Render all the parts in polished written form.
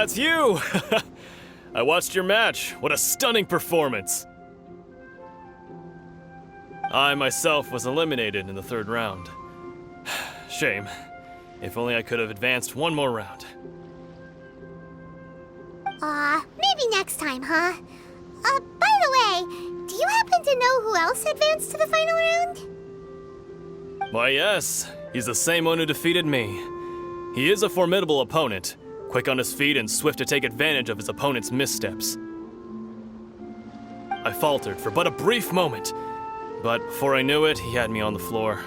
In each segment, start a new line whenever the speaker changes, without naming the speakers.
it's you! I watched your match. What a stunning performance. I myself was eliminated in the third round. Shame. If only I could have advanced one more round.
Maybe next time, huh? By the way, do you happen to know who else advanced to the final round?
Why, yes. He's the same one who defeated me. He is a formidable opponent, quick on his feet and swift to take advantage of his opponent's missteps. I faltered for but a brief moment, but before I knew it, he had me on the floor.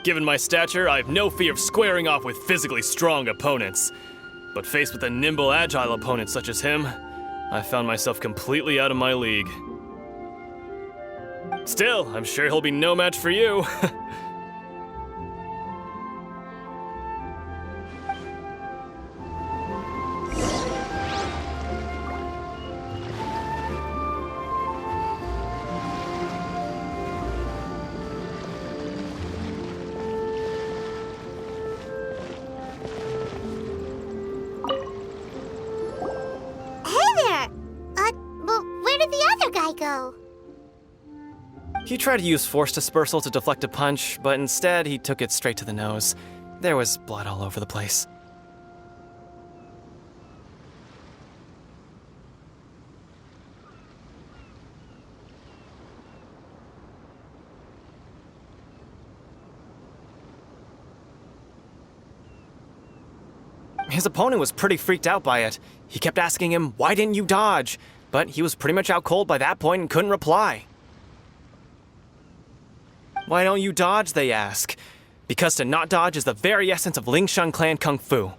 Given my stature, I have no fear of squaring off with physically strong opponents. But faced with a nimble, agile opponent such as him, I found myself completely out of my league. Still, I'm sure he'll be no match for you.
Go.
He tried to use force dispersal to deflect a punch, but instead he took it straight to the nose. There was blood all over the place. His opponent was pretty freaked out by it. He kept asking him, "Why didn't you dodge?" But he was pretty much out cold by that point and couldn't reply. "Why don't you dodge?" they ask. Because to not dodge is the very essence of Lingshan clan kung fu.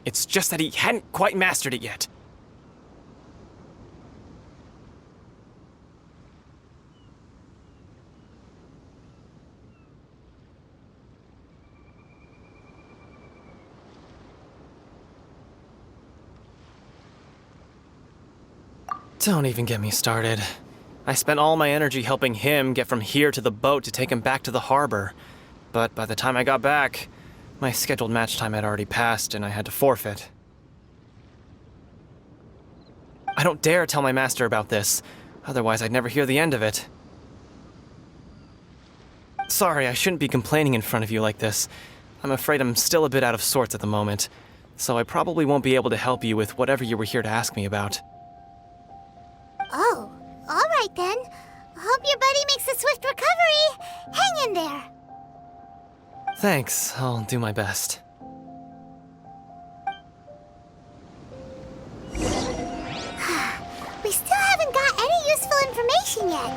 It's just that he hadn't quite mastered it yet. Don't even get me started. I spent all my energy helping him get from here to the boat to take him back to the harbor. But by the time I got back, my scheduled match time had already passed and I had to forfeit. I don't dare tell my master about this, otherwise I'd never hear the end of it. Sorry, I shouldn't be complaining in front of you like this. I'm afraid I'm still a bit out of sorts at the moment, so I probably won't be able to help you with whatever you were here to ask me about.
Oh, all right then. Hope your buddy makes a swift recovery. Hang in there.
Thanks, I'll do my best.
We still haven't got any useful information yet.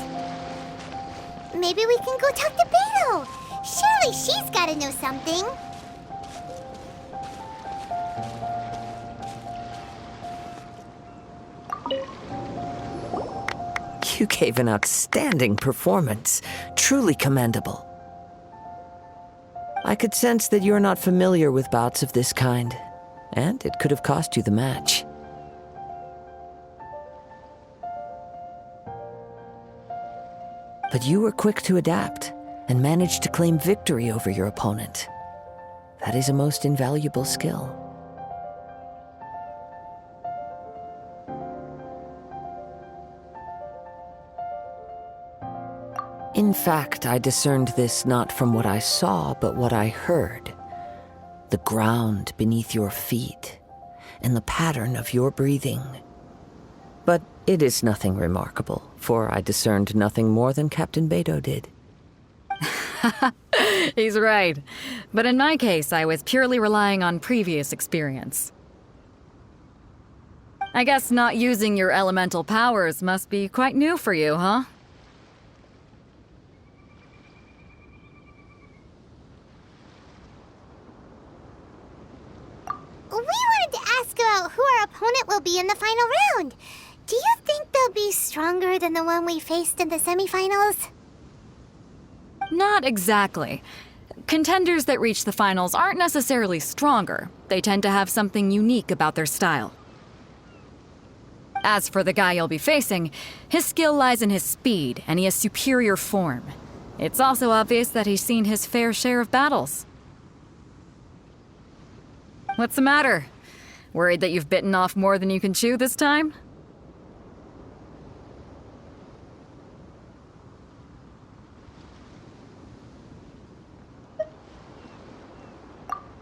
Maybe we can go talk to Beto. Surely she's gotta know something.
You gave an outstanding performance. Truly commendable. I could sense that you're not familiar with bouts of this kind, and it could have cost you the match. But you were quick to adapt and managed to claim victory over your opponent. That is a most invaluable skill. In fact, I discerned this not from what I saw, but what I heard. The ground beneath your feet, and the pattern of your breathing. But it is nothing remarkable, for I discerned nothing more than Captain Beto did.
He's right. But in my case, I was purely relying on previous experience. I guess not using your elemental powers must be quite new for you, huh?
We wanted to ask about who our opponent will be in the final round. Do you think they'll be stronger than the one we faced in the semifinals?
Not exactly. Contenders that reach the finals aren't necessarily stronger. They tend to have something unique about their style. As for the guy you'll be facing, his skill lies in his speed, and he has superior form. It's also obvious that he's seen his fair share of battles. What's the matter? Worried that you've bitten off more than you can chew this time?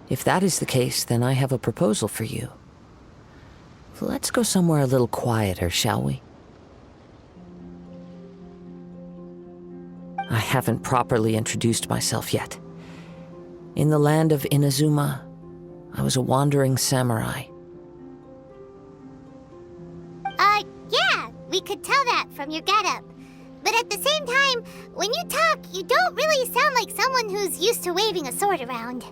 If that is the case, then I have a proposal for you. Let's go somewhere a little quieter, shall we? I haven't properly introduced myself yet. In the land of Inazuma, I was a wandering samurai.
Yeah, we could tell that from your getup. But at the same time, when you talk, you don't really sound like someone who's used to waving a sword around.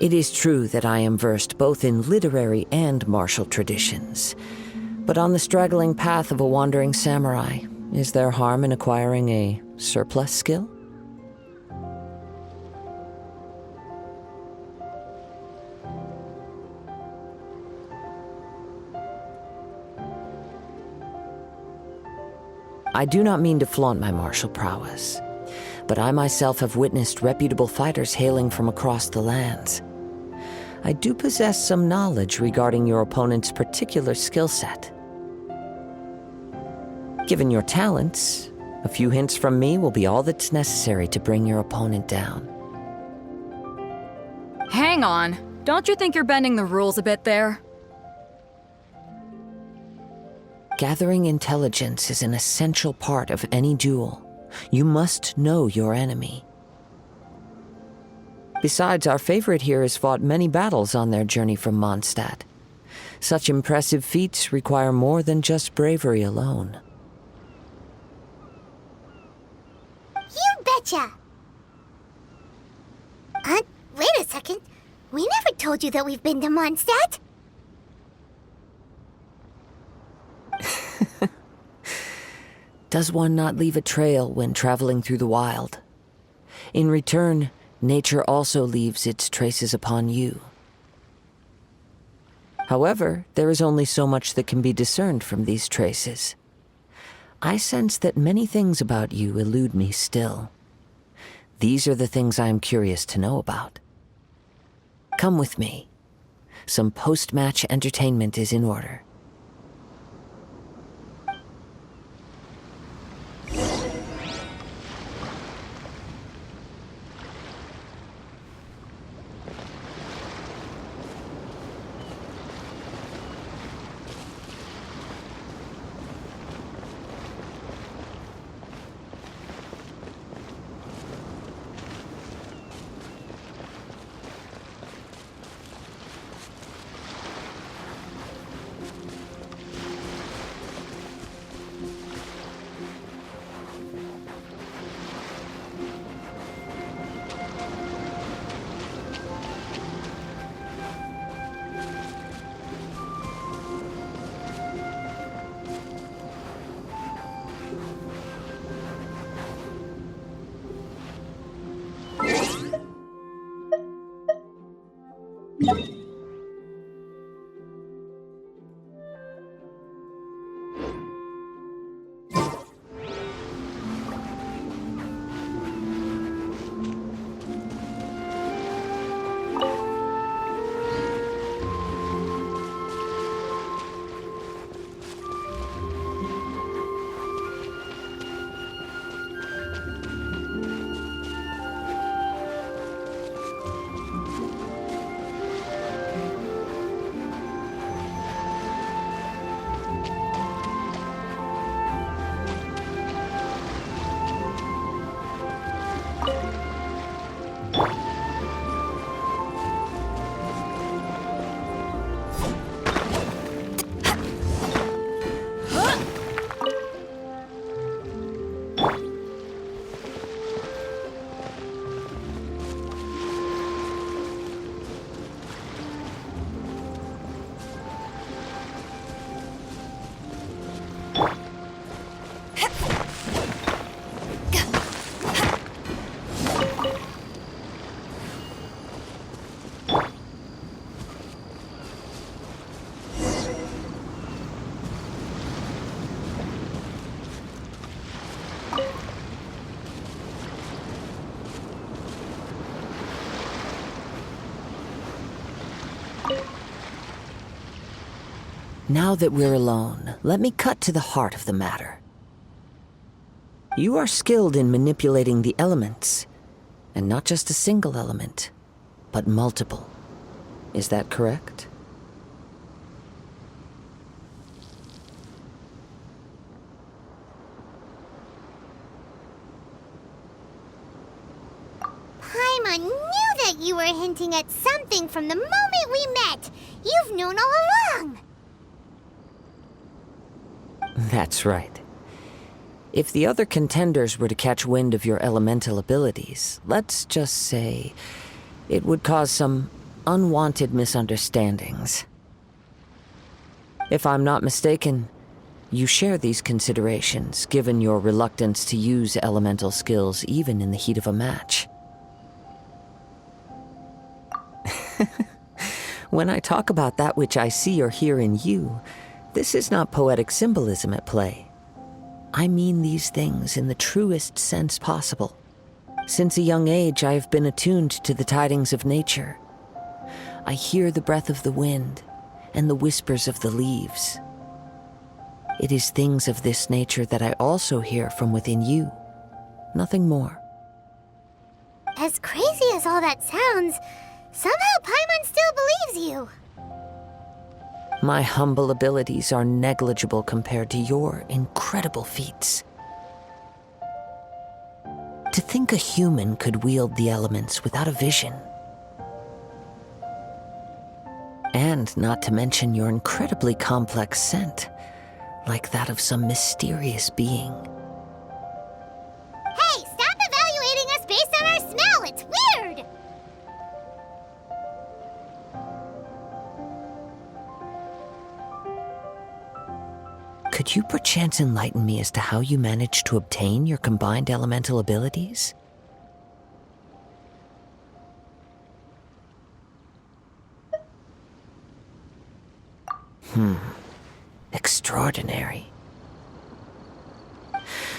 It is true that I am versed both in literary and martial traditions. But on the straggling path of a wandering samurai, is there harm in acquiring a surplus skill? I do not mean to flaunt my martial prowess, but I myself have witnessed reputable fighters hailing from across the lands. I do possess some knowledge regarding your opponent's particular skill set. Given your talents, a few hints from me will be all that's necessary to bring your opponent down.
Hang on. Don't you think you're bending the rules a bit there?
Gathering intelligence is an essential part of any duel. You must know your enemy. Besides, our favorite here has fought many battles on their journey from Mondstadt. Such impressive feats require more than just bravery alone.
You betcha! Wait a second. We never told you that we've been to Mondstadt.
Does one not leave a trail when traveling through the wild? In return, nature also leaves its traces upon you. However, there is only so much that can be discerned from these traces. I sense that many things about you elude me still. These are the things I am curious to know about. Come with me. Some post-match entertainment is in order. Now that we're alone, let me cut to the heart of the matter. You are skilled in manipulating the elements, and not just a single element, but multiple. Is that correct?
Paimon knew that you were hinting at something from the moment we met. You've known all along.
That's right. If the other contenders were to catch wind of your elemental abilities, let's just say it would cause some unwanted misunderstandings. If I'm not mistaken, you share these considerations, given your reluctance to use elemental skills even in the heat of a match. When I talk about that which I see or hear in you, this is not poetic symbolism at play. I mean these things in the truest sense possible. Since a young age, I have been attuned to the tidings of nature. I hear the breath of the wind and the whispers of the leaves. It is things of this nature that I also hear from within you. Nothing more.
As crazy as all that sounds, somehow Paimon still believes you.
My humble abilities are negligible compared to your incredible feats. To think a human could wield the elements without a vision. And not to mention your incredibly complex scent, like that of some mysterious being.
Hey, stop evaluating us based on our smell! It's weird!
Could you perchance enlighten me as to how you managed to obtain your combined elemental abilities? Extraordinary.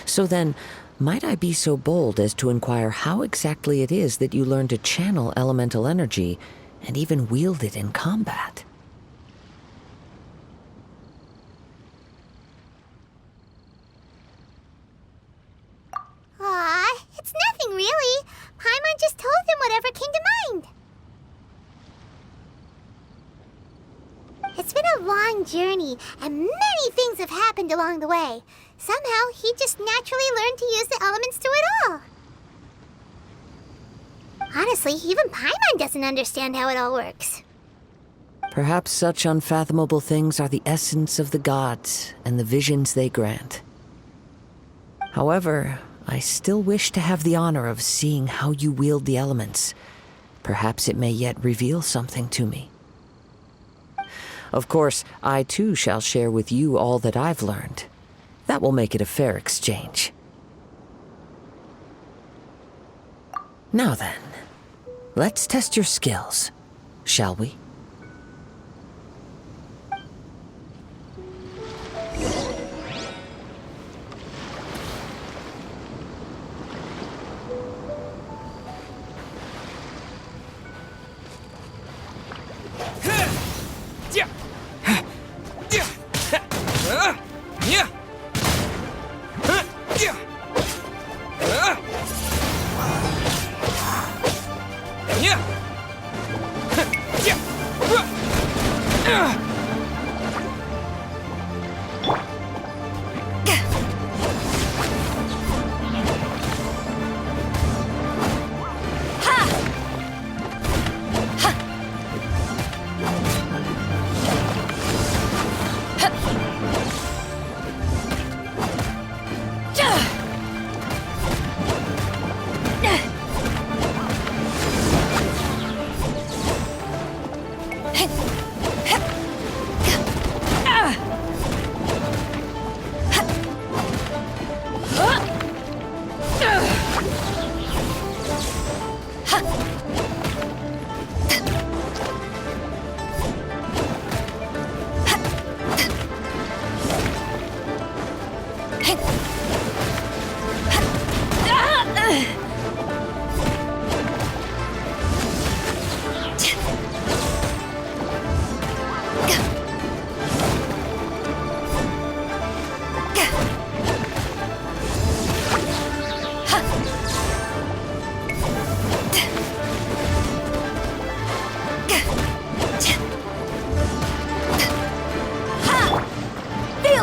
So then, might I be so bold as to inquire how exactly it is that you learn to channel elemental energy and even wield it in combat?
Aw, it's nothing really. Paimon just told him whatever came to mind. It's been a long journey, and many things have happened along the way. Somehow, he just naturally learned to use the elements through it all. Honestly, even Paimon doesn't understand how it all works.
Perhaps such unfathomable things are the essence of the gods and the visions they grant. However, I still wish to have the honor of seeing how you wield the elements. Perhaps it may yet reveal something to me. Of course, I too shall share with you all that I've learned. That will make it a fair exchange. Now then, let's test your skills, shall we?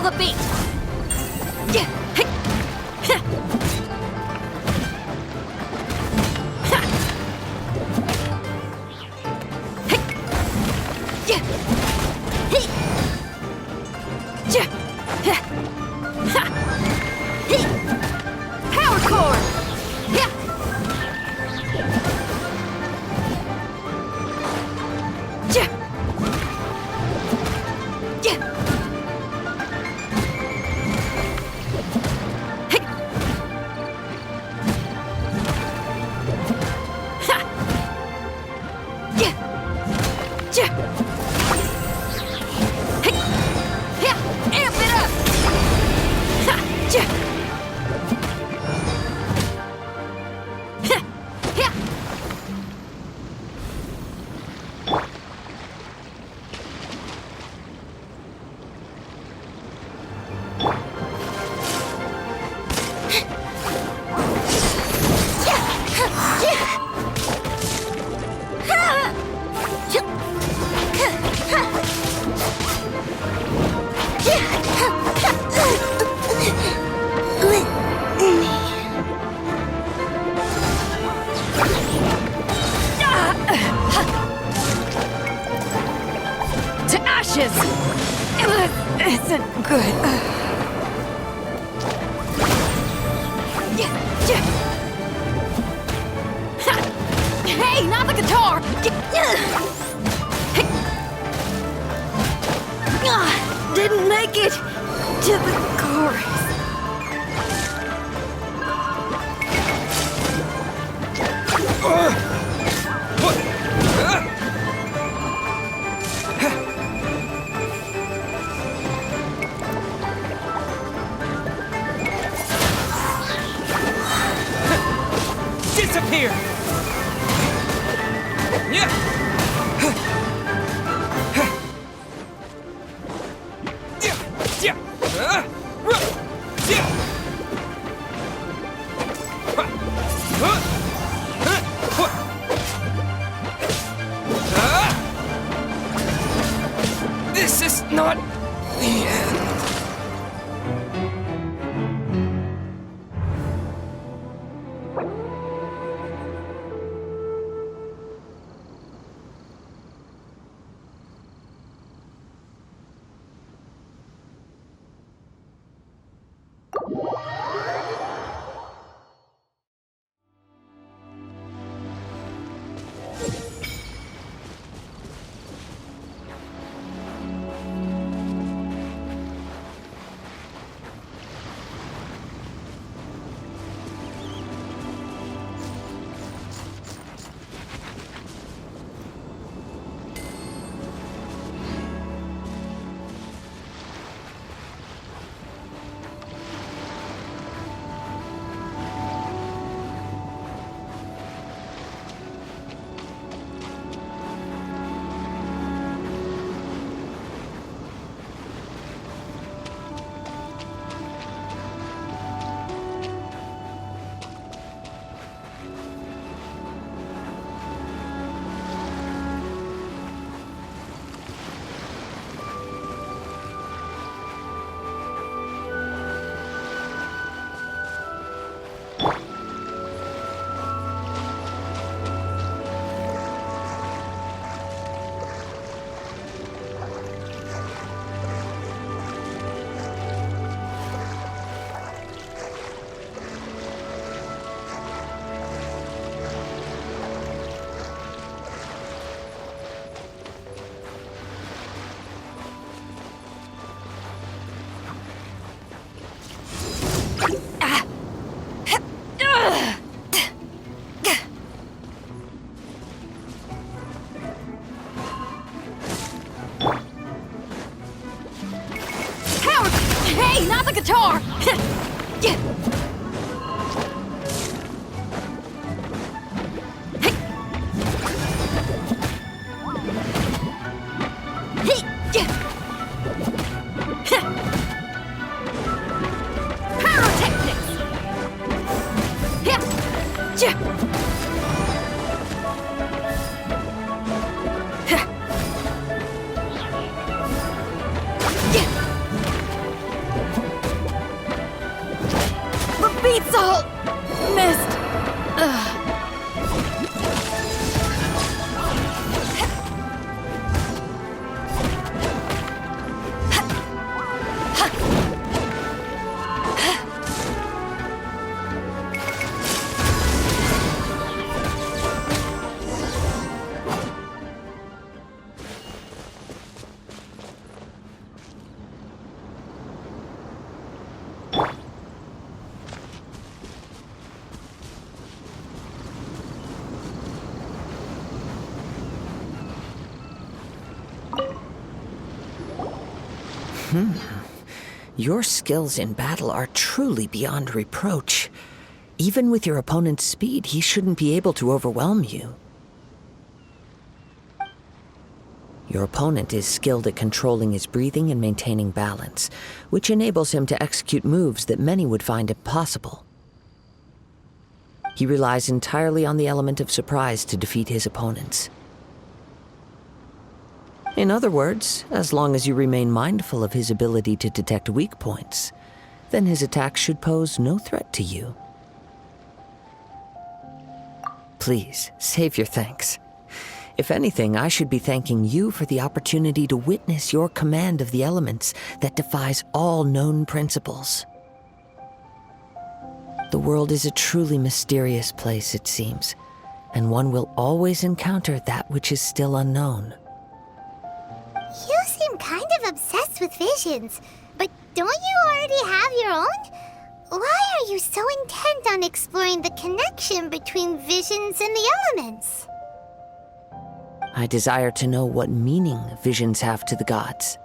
Feel the beat! Power core! Amp it up! To ashes! Isn't good. Hey, not the guitar! Didn't make it to the chorus.
Disappear! This is not the end.
Hey, not the guitar! Oh, missed.
Your skills in battle are truly beyond reproach. Even with your opponent's speed, he shouldn't be able to overwhelm you. Your opponent is skilled at controlling his breathing and maintaining balance, which enables him to execute moves that many would find impossible. He relies entirely on the element of surprise to defeat his opponents. In other words, as long as you remain mindful of his ability to detect weak points, then his attacks should pose no threat to you. Please, save your thanks. If anything, I should be thanking you for the opportunity to witness your command of the elements that defies all known principles. The world is a truly mysterious place, it seems, and one will always encounter that which is still unknown.
You seem kind of obsessed with visions, but don't you already have your own? Why are you so intent on exploring the connection between visions and the elements?
I desire to know what meaning visions have to the gods.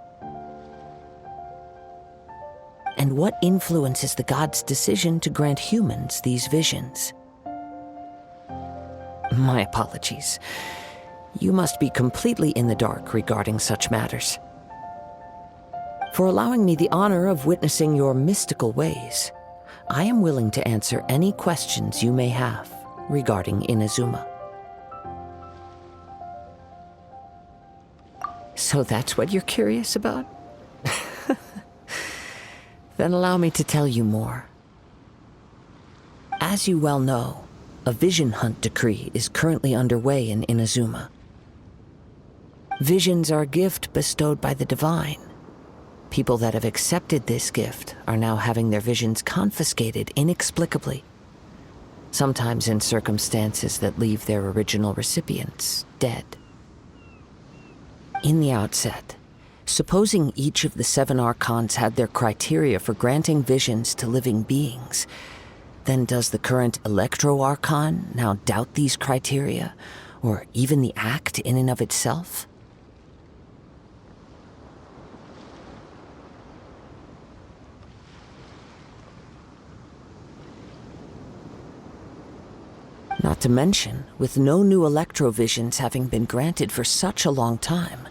And what influences the gods' decision to grant humans these visions. My apologies. You must be completely in the dark regarding such matters. For allowing me the honor of witnessing your mystical ways, I am willing to answer any questions you may have regarding Inazuma. So that's what you're curious about? Then allow me to tell you more. As you well know, a vision hunt decree is currently underway in Inazuma. Visions are a gift bestowed by the divine. People that have accepted this gift are now having their visions confiscated inexplicably, sometimes in circumstances that leave their original recipients dead. In the outset, supposing each of the 7 archons had their criteria for granting visions to living beings, then does the current Electro-Archon now doubt these criteria, or even the act in and of itself? Not to mention, with no new electrovisions having been granted for such a long time,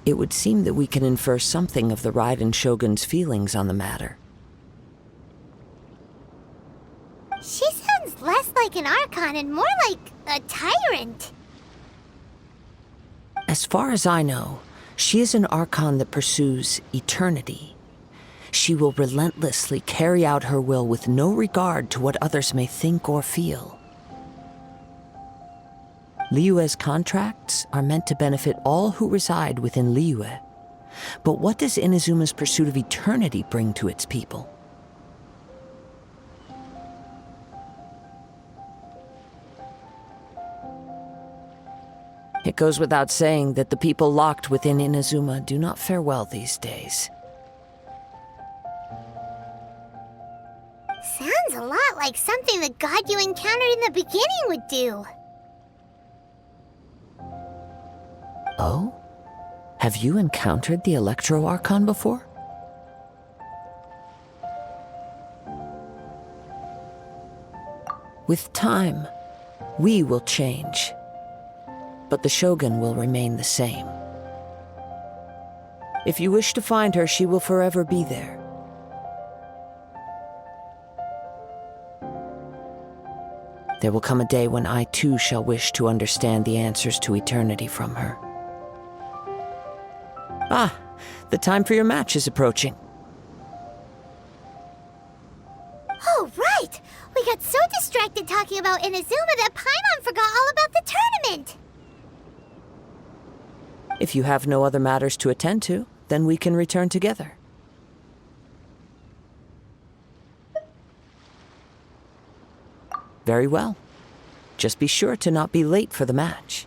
it would seem that we can infer something of the Raiden Shogun's feelings on the matter.
She sounds less like an Archon and more like a tyrant.
As far as I know, she is an Archon that pursues eternity. She will relentlessly carry out her will with no regard to what others may think or feel. Liyue's contracts are meant to benefit all who reside within Liyue. But what does Inazuma's pursuit of eternity bring to its people? It goes without saying that the people locked within Inazuma do not fare well these days.
Sounds a lot like something the god you encountered in the beginning would do.
Oh? Have you encountered the Electro-Archon before? With time, we will change. But the Shogun will remain the same. If you wish to find her, she will forever be there. There will come a day when I too shall wish to understand the answers to eternity from her. Ah, the time for your match is approaching.
Oh, right! We distracted talking about Inazuma that Paimon forgot all about the tournament.
If you have no other matters to attend to, then we can return together. Very well. Just be sure to not be late for the match.